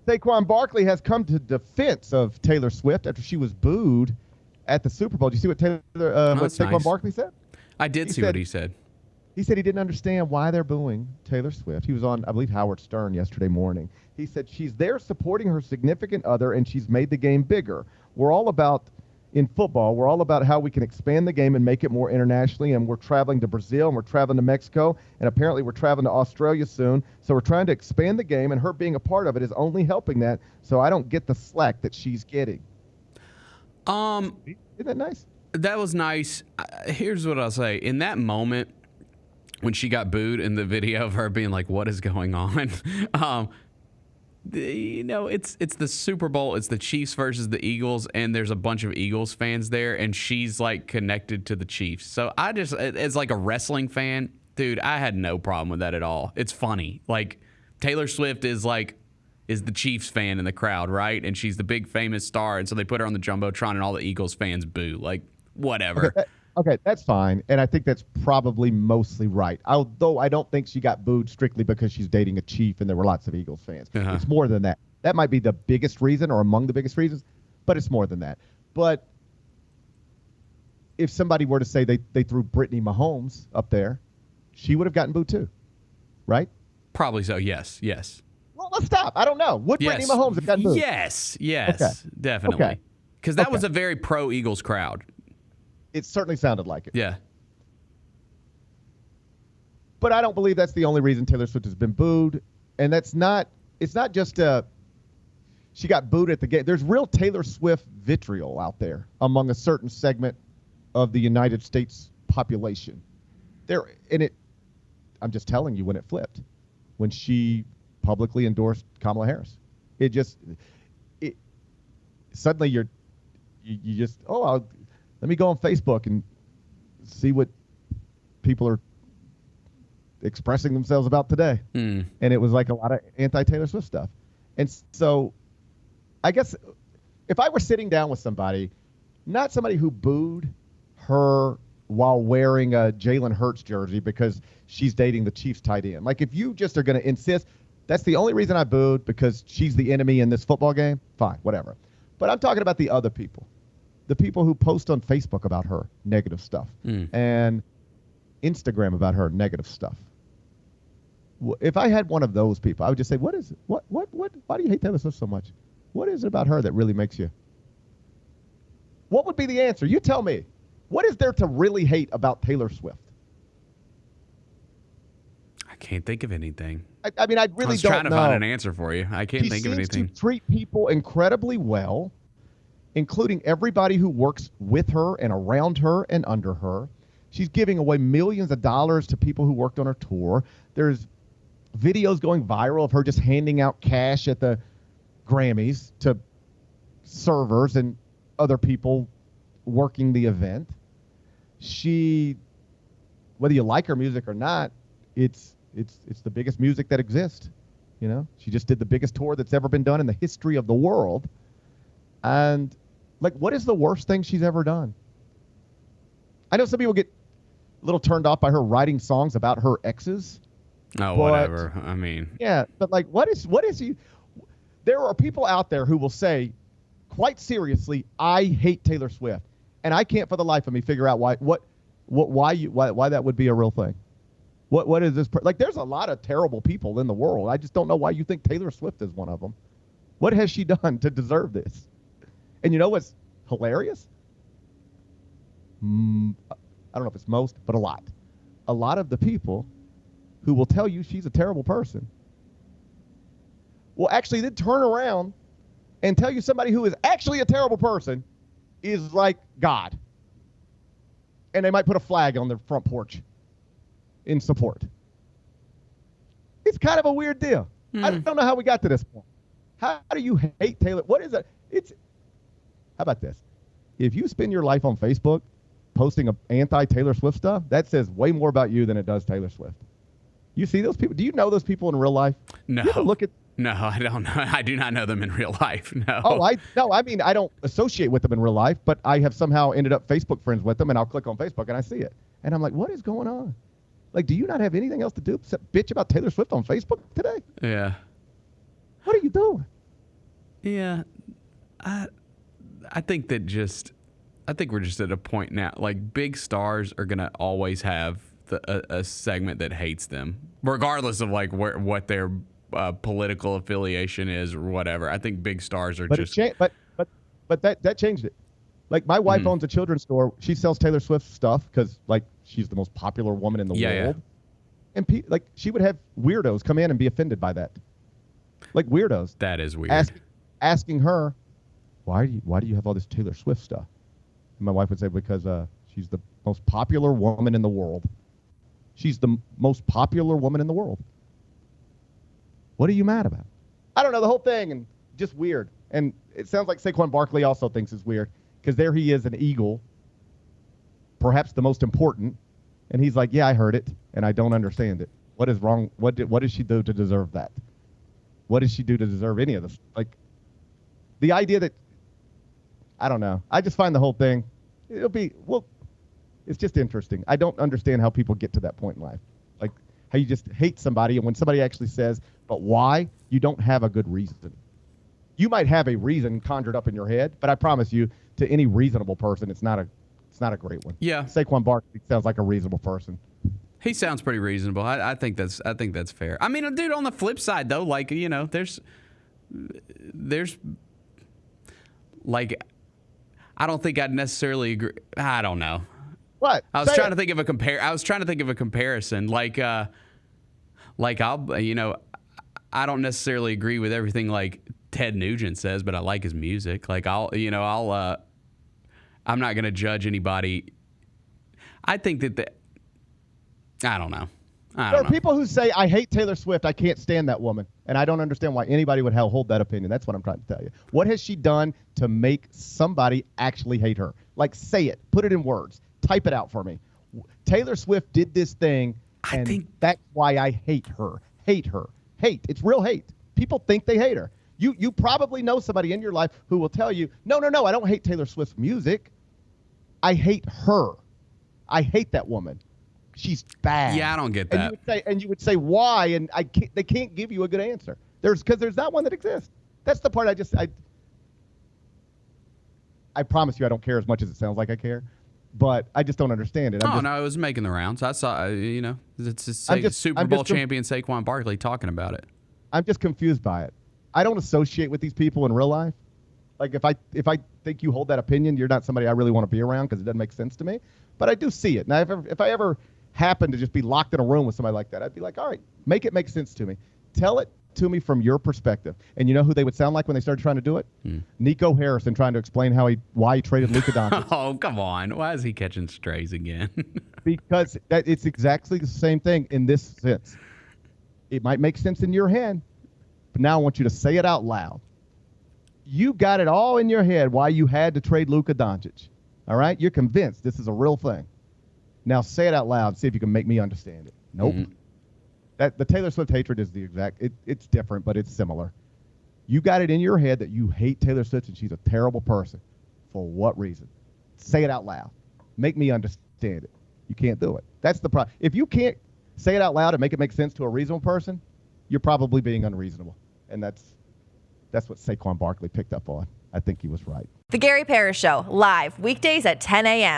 Saquon Barkley has come to defense of Taylor Swift after she was booed at the Super Bowl. Do you see what what that's Saquon nice. Barkley said? I did see what he said. He said he didn't understand why they're booing Taylor Swift. He was on, I believe, Howard Stern yesterday morning. He said she's there supporting her significant other, and she's made the game bigger. In football, we're all about how we can expand the game and make it more internationally, and we're traveling to Brazil, and we're traveling to Mexico, and apparently we're traveling to Australia soon. So we're trying to expand the game, and her being a part of it is only helping that, so I don't get the slack that she's getting. Isn't that nice? That was nice. Here's what I'll say. In that moment, when she got booed in the video of her being like, what is going on? It's the Super Bowl. It's the Chiefs versus the Eagles, and there's a bunch of Eagles fans there, and she's like connected to the Chiefs. So I just, as like a wrestling fan, dude, I had no problem with that at all. It's funny. Like Taylor Swift is the Chiefs fan in the crowd, right? And she's the big famous star, and so they put her on the Jumbotron, and all the Eagles fans boo. Like, whatever. Okay, that's fine, and I think that's probably mostly right. Although I don't think she got booed strictly because she's dating a Chief and there were lots of Eagles fans. Uh-huh. It's more than that. That might be the biggest reason or among the biggest reasons, but it's more than that. But if somebody were to say they threw Brittany Mahomes up there, she would have gotten booed too, right? Probably so, yes. Well, let's stop. I don't know. Would Brittany Mahomes have gotten booed? Yes, okay. Definitely. Because that was a very pro-Eagles crowd. It certainly sounded like it. Yeah. But I don't believe that's the only reason Taylor Swift has been booed. And it's not just she got booed at the game. There's real Taylor Swift vitriol out there among a certain segment of the United States population. I'm just telling you when it flipped, when she publicly endorsed Kamala Harris. Suddenly you just, let me go on Facebook and see what people are expressing themselves about today. And it was like a lot of anti-Taylor Swift stuff. And so I guess if I were sitting down with somebody, not somebody who booed her while wearing a Jalen Hurts jersey because she's dating the Chiefs tight end. Like if you just are going to insist, that's the only reason I booed because she's the enemy in this football game, fine, whatever. But I'm talking about the other people. The people who post on Facebook about her negative stuff and Instagram about her negative stuff. If I had one of those people, I would just say, why do you hate Taylor Swift so much? What is it about her that really makes you? What would be the answer? You tell me. What is there to really hate about Taylor Swift? I can't think of anything. I mean, I really don't know. I was trying to find an answer for you. I can't think of anything. She seems to treat people incredibly well, including everybody who works with her and around her and under her. She's giving away millions of dollars to people who worked on her tour. There's videos going viral of her just handing out cash at the Grammys to servers and other people working the event. Whether you like her music or not, it's the biggest music that exists. You know, she just did the biggest tour that's ever been done in the history of the world. And like, what is the worst thing she's ever done? I know some people get a little turned off by her writing songs about her exes. Oh, whatever. I mean, yeah, but like, what is he? There are people out there who will say, quite seriously, I hate Taylor Swift, and I can't for the life of me figure out why that would be a real thing. What is this? Like, there's a lot of terrible people in the world. I just don't know why you think Taylor Swift is one of them. What has she done to deserve this? And you know what's hilarious? I don't know if it's most, but a lot. A lot of the people who will tell you she's a terrible person will actually then turn around and tell you somebody who is actually a terrible person is like God. And they might put a flag on their front porch in support. It's kind of a weird deal. I don't know how we got to this point. How do you hate Taylor? What is it? How about this? If you spend your life on Facebook posting anti-Taylor Swift stuff, that says way more about you than it does Taylor Swift. You see those people? Do you know those people in real life? No. You ever look at? No, I don't know. I do not know them in real life. No. I mean, I don't associate with them in real life, but I have somehow ended up Facebook friends with them, and I'll click on Facebook and I see it. And I'm like, what is going on? Like, do you not have anything else to do except bitch about Taylor Swift on Facebook today? Yeah. What are you doing? Yeah, I think that I think we're just at a point now. Like, big stars are gonna always have a segment that hates them, regardless of like what their political affiliation is or whatever. I think big stars are just. But that changed it. Like, my wife owns a children's store. She sells Taylor Swift stuff because, like, she's the most popular woman in the world. Yeah. And like, she would have weirdos come in and be offended by that. Like, weirdos. That is weird. Asking her, why do you have all this Taylor Swift stuff? And my wife would say, because she's the most popular woman in the world. She's the most popular woman in the world. What are you mad about? I don't know, the whole thing, and just weird. And it sounds like Saquon Barkley also thinks it's weird, because there he is, an Eagle, perhaps the most important, and he's like, yeah, I heard it, and I don't understand it. What is wrong? What did she do to deserve that? What did she do to deserve any of this? Like, the idea that, I don't know. I just find the whole thing, it's just interesting. I don't understand how people get to that point in life. Like, how you just hate somebody, and when somebody actually says, but why, you don't have a good reason. You might have a reason conjured up in your head, but I promise you, to any reasonable person, it's not a great one. Yeah. Saquon Barkley sounds like a reasonable person. He sounds pretty reasonable. I think that's fair. I mean, dude, on the flip side though, like, you know, there's like, I don't think I'd necessarily agree. I don't know. What? I was trying to think of a comparison. Like I'll, you know, I don't necessarily agree with everything like Ted Nugent says, but I like his music. Like, I'm not going to judge anybody. I think that I don't know. There are people who say, I hate Taylor Swift. I can't stand that woman. And I don't understand why anybody would hold that opinion. That's what I'm trying to tell you. What has she done to make somebody actually hate her? Like, say it. Put it in words. Type it out for me. Taylor Swift did this thing, and I think that's why I hate her. Hate her. Hate. It's real hate. People think they hate her. You probably know somebody in your life who will tell you, no, I don't hate Taylor Swift's music. I hate her. I hate that woman. She's bad. Yeah, I don't get that. And you would say why, and they can't give you a good answer. Because there's not one that exists. That's the part I promise you I don't care as much as it sounds like I care, but I just don't understand it. No, it was making the rounds. I saw, it's Super Bowl champion Saquon Barkley talking about it. I'm just confused by it. I don't associate with these people in real life. Like, if I think you hold that opinion, you're not somebody I really want to be around because it doesn't make sense to me. But I do see it. Now, if I ever happen to just be locked in a room with somebody like that, I'd be like, all right, make it make sense to me. Tell it to me from your perspective. And you know who they would sound like when they started trying to do it? Nico Harrison trying to explain why he traded Luka Doncic. Oh, come on. Why is he catching strays again? Because it's exactly the same thing in this sense. It might make sense in your head, but now I want you to say it out loud. You got it all in your head why you had to trade Luka Doncic. All right? You're convinced this is a real thing. Now say it out loud and see if you can make me understand it. Nope. The Taylor Swift hatred is the exact, it's different, but it's similar. You got it in your head that you hate Taylor Swift and she's a terrible person. For what reason? Say it out loud. Make me understand it. You can't do it. That's the problem. If you can't say it out loud and make it make sense to a reasonable person, you're probably being unreasonable. And that's what Saquon Barkley picked up on. I think he was right. The Gary Parrish Show, live weekdays at 10 a.m.